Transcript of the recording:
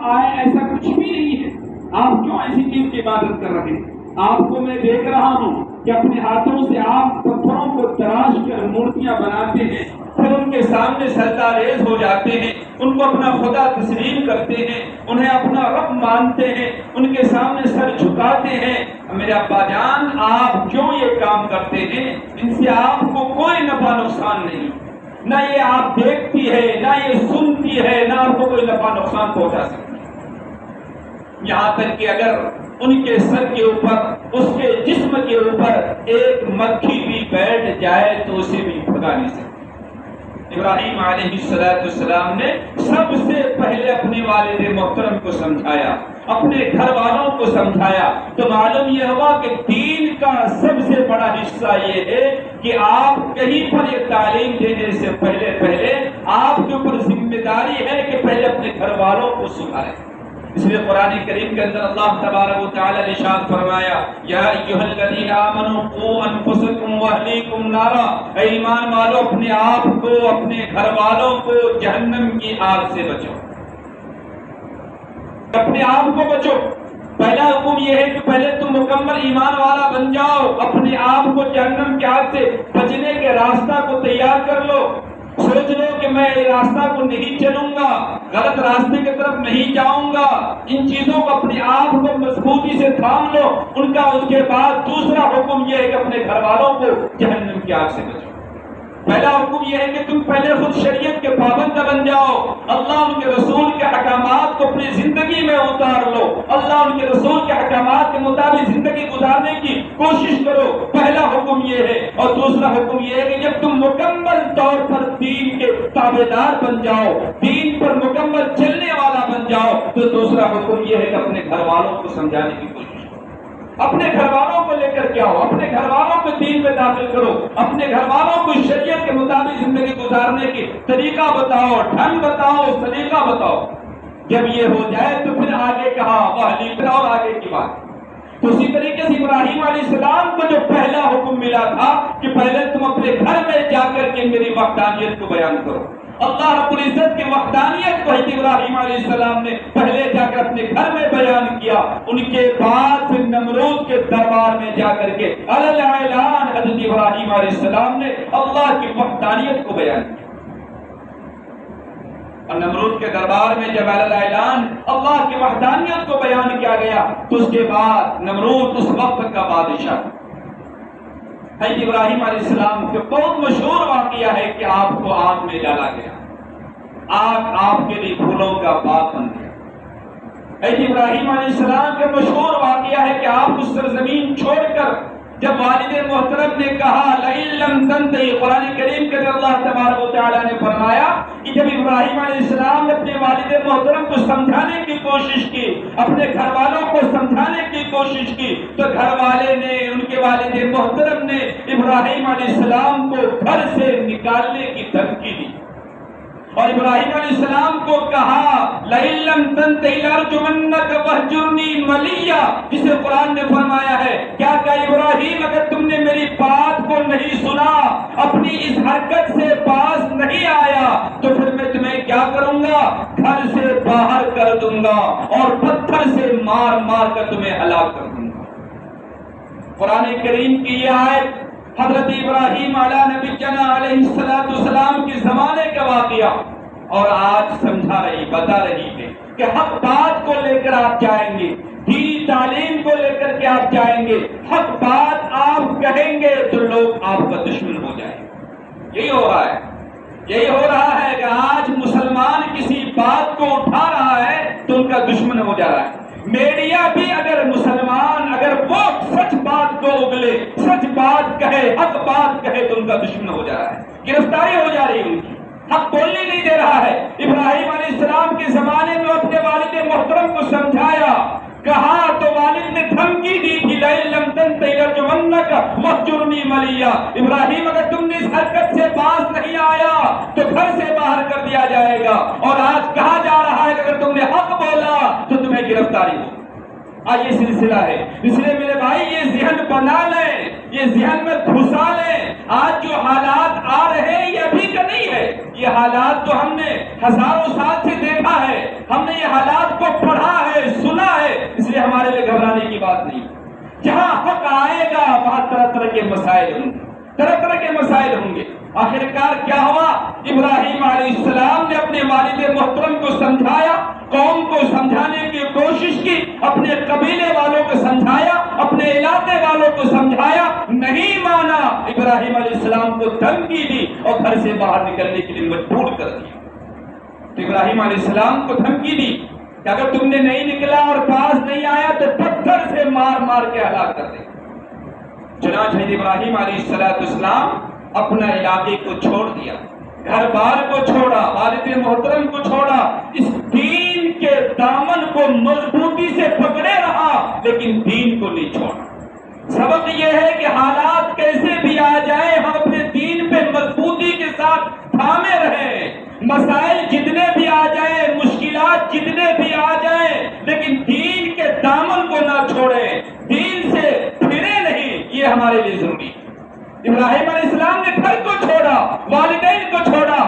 آئے ایسا کچھ بھی نہیں ہے. آپ کیوں ایسی چیز کی عبادت کر رہے ہیں؟ آپ کو میں دیکھ رہا ہوں کہ اپنے ہاتھوں سے آپ پتھروں کو تراش کر مورتیاں بناتے ہیں، پھر ان کے سامنے سجدہ ریز ہو جاتے ہیں، ان کو اپنا خدا تسلیم کرتے ہیں، انہیں اپنا رب مانتے ہیں، ان کے سامنے سر جھکاتے ہیں. میرے ابا جان، آپ کیوں یہ کام کرتے ہیں؟ ان سے آپ کو کوئی نفع نقصان نہیں، نہ یہ آپ دیکھتی ہے، نہ یہ سنتی ہے، نہ آپ کو کوئی نفع نقصان پہنچا سکتی. یہاں تک کہ اگر ان کے سر کے اوپر، اس کے جسم کے اوپر ایک مکھی بھی بیٹھ جائے تو اسے بھی بھگا نہیں سکتی. ابراہیم علیہ السلام نے سب سے پہلے اپنے والد محترم کو سمجھایا، اپنے گھر والوں کو سمجھایا. تو معلوم یہ ہوا کہ دین کا سب سے بڑا حصہ یہ ہے کہ آپ کہیں پر یہ تعلیم دینے سے پہلے آپ کے اوپر ذمہ داری ہے کہ پہلے اپنے گھر والوں کو سدھاریں. اس لیے قرآن کریم کے اندر اللہ تبارک و تعالی نے ارشاد فرمایا، یا ایھا الذین آمنوا قوا انفسکم واہلیکم نارا، اے ایمان والو اپنے آپ کو، اپنے گھر والوں کو جہنم کی آگ سے بچو. اپنے آپ کو بچو. پہلا حکم یہ ہے کہ پہلے تم مکمل ایمان والا بن جاؤ، اپنے آپ کو جہنم کی آگ سے بچنے کے راستہ کو تیار کر لو. سوچ لو کہ میں یہ راستہ کو نہیں چلوں گا، غلط راستے کی طرف نہیں جاؤں گا. ان چیزوں کو اپنے آپ کو مضبوطی سے تھام لو. ان کا اس کے بعد دوسرا حکم یہ ہے کہ اپنے گھر والوں کو جہنم کی آگ سے بچو. پہلا حکم یہ ہے کہ تم پہلے خود شریعت کے پابند بن جاؤ، اللہ ان کے رسول کے احکامات کو اپنی زندگی میں اتار لو، اللہ ان کے رسول کے احکامات کے مطابق زندگی گزارنے کی کوشش کرو. پہلا حکم یہ ہے. اور دوسرا حکم یہ ہے کہ جب تم مکمل طور پر دین کے تابعدار بن جاؤ، دین پر مکمل چلنے والا بن جاؤ، تو دوسرا حکم یہ ہے کہ اپنے گھر والوں کو سمجھانے کی کوشش. اپنے گھر والوں کو لے کر کے آؤ، اپنے گھر والوں کو دین میں داخل کرو، اپنے گھر والوں کو شریعت کے مطابق زندگی گزارنے کی طریقہ بتاؤ، ڈھنگ بتاؤ، سلیقہ بتاؤ. جب یہ ہو جائے تو پھر آگے کہا واہلیکم، اور آگے کی بات. تو اسی طریقے سے ابراہیم علیہ السلام کو جو پہلا حکم ملا تھا کہ پہلے تم اپنے گھر میں جا کر کے میری وحدانیت کو بیان کرو. اللہ رب العزت کی وحدانیت کو حضرت ابراہیم علیہ السلام نے پہلے جا کر اپنے گھر میں بیان کیا. ان کے بعد پھر نمرود کے دربار میں جا کر کے علی اعلان حضرت ابراہیم علیہ السلام نے اللہ کی وحدانیت کو بیان کیا. اور نمرود کے دربار میں جب علی اعلان اللہ کی وحدانیت کو بیان کیا گیا تو اس کے بعد نمرود اس وقت کا بادشاہ. حضرت ابراہیم علیہ السلام کے بہت مشہور واقعہ ہے کہ آپ کو آگ میں ڈالا گیا، آگ آپ کے لیے پھولوں کا باغ بن گیا. حضرت ابراہیم علیہ السلام کے مشہور واقعہ ہے کہ آپ اس سرزمین چھوڑ کر جب والد محترم نے کہا لئن لم تنتہی، قرآن کریم کے اندر اللہ تبارک و تعالیٰ نے فرمایا کہ جب ابراہیم علیہ السلام نے اپنے والد محترم کو سمجھانے کی کوشش کی، اپنے گھر والوں کو سمجھانے کی کوشش کی، تو گھر والے نے، ان کے والد محترم نے ابراہیم علیہ السلام کو گھر سے نکالنے کی دھمکی دی. اور ابراہیم علیہ السلام کو کہا لئن لم تنتہی لارجمنک وہجرنی ملیہ، جسے قرآن نے فرمایا ہے کیا کہ ابراہیم اگر تم نے میری بات کو نہیں سنا، اپنی اس حرکت سے باز نہیں آیا، تو پھر میں تمہیں کیا کروں گا؟ گھر سے باہر کر دوں گا اور پتھر سے مار مار کر تمہیں ہلاک کر دوں گا. قرآن کریم کی یہ آیت حضرت ابراہیم علیہ نبینا علیہ السلام کے زمانے کا واقعہ، اور آج سمجھا رہی، بتا رہی ہے کہ حق بات کو لے کر آپ جائیں گے، دینی تعلیم کو لے کر کے آپ جائیں گے، حق بات آپ کہیں گے تو لوگ آپ کا دشمن ہو جائیں گے. یہی ہو رہا ہے، یہی ہو رہا ہے کہ آج مسلمان کسی بات کو اٹھا رہا ہے تو ان کا دشمن ہو جا رہا ہے. میڈیا بھی اگر مسلمان، اگر وہ سچ بات کو اگلے، سچ بات کہے، حق بات کہے تو ان کا دشمن ہو جا رہا ہے، گرفتاری ہو جا رہی ہے ان کی، حق بولنے نہیں دے رہا ہے. ابراہیم علیہ السلام کے زمانے میں اپنے والد محترم کو سمجھایا، کہا تو والد نے دھمکی دی تھی لئن لم تنتہی لارجمنک وہجرنی ملیہ، ابراہیم اگر تم نے اس حرکت سے باز نہیں آیا تو گھر سے باہر کر دیا جائے گا. اور آج کہا جا رہا ہے کہ اگر تم نے حق بولا تو تمہیں گرفتاری ہو. آج یہ سلسلہ ہے. اس لیے میرے بھائی یہ ذہن بنا لیں، یہ ذہن میں گھسا لیں. آج جو حالات آ رہے ہیں یہ ابھی کا نہیں ہے، یہ حالات تو ہم نے ہزاروں سال سے دیکھا ہے. ہم نے یہ حالات کو بات نہیں. جہاں حق آئے گا وہاں طرح طرح کے مسائل ہوں گے, طرح طرح کے مسائل ہوں گے. آخرکار کیا ہوا؟ ابراہیم علیہ السلام نے اپنے والد محترم کو سمجھایا, قوم کو سمجھانے کی کوشش کی, اپنے قبیلے والوں کو سمجھایا, اپنے علاقے والوں کو سمجھایا, نہیں مانا. ابراہیم علیہ السلام کو دھمکی دی اور گھر سے باہر نکلنے کے لیے مجبور کر دیا. تو ابراہیم علیہ السلام کو دھمکی دی کہ اگر تم نے نہیں نکلا اور پاس نہیں آیا تو پتھر سے مار مار کے ہلاک کر دے. چنانچہ ابراہیم علیہ السلام اپنا علاقے کو چھوڑ دیا, گھر بار کو چھوڑا, والد محترم کو چھوڑا, اس دین کے دامن کو مضبوطی سے پکڑے رہا لیکن دین کو نہیں چھوڑا. سبق یہ ہے کہ حالات کیسے بھی آ جائیں ہم اپنے دین پہ مضبوطی کے ساتھ تھامے رہیں. مسائل جتنے بھی آ جائیں, مشکلات جتنے بھی آ جائیں, لیکن دین کے دامن کو نہ چھوڑیں, دین سے پھرے نہیں. یہ ہمارے لیے ضروری ہے. ابراہیم علیہ السلام نے گھر کو چھوڑا, والدین کو چھوڑا,